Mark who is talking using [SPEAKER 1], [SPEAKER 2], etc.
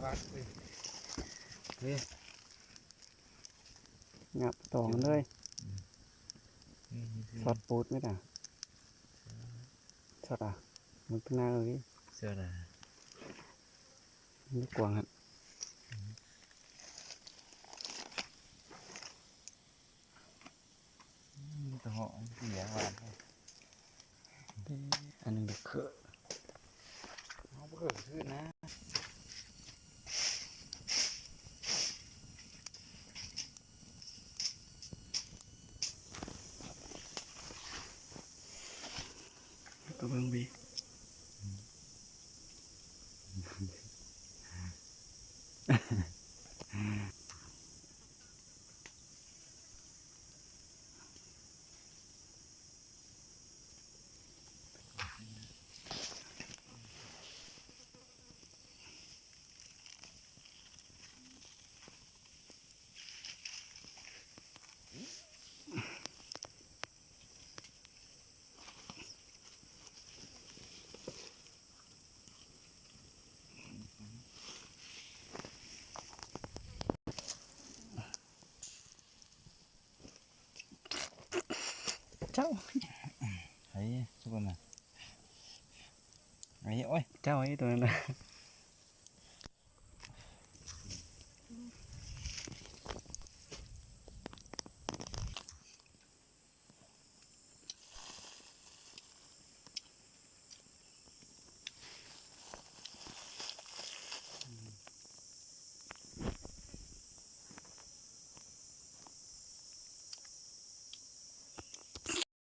[SPEAKER 1] งับตองเลยช็อตปูดไหมน่ะช็อตอ่ะมันเป็นหน้าเลย
[SPEAKER 2] เสื้อน่ะ
[SPEAKER 1] นี่กวางฮะ
[SPEAKER 2] ตัวเหาะเสียหวาน
[SPEAKER 1] อันนึงเด็กเขอะเอาเบิกขึ้นนะก็เบิ่งบีเจ้า
[SPEAKER 2] ไอ้ทุกคนน่ะไอ้โอ้ย
[SPEAKER 1] เจ้าไอ้ตัวนั้นนะ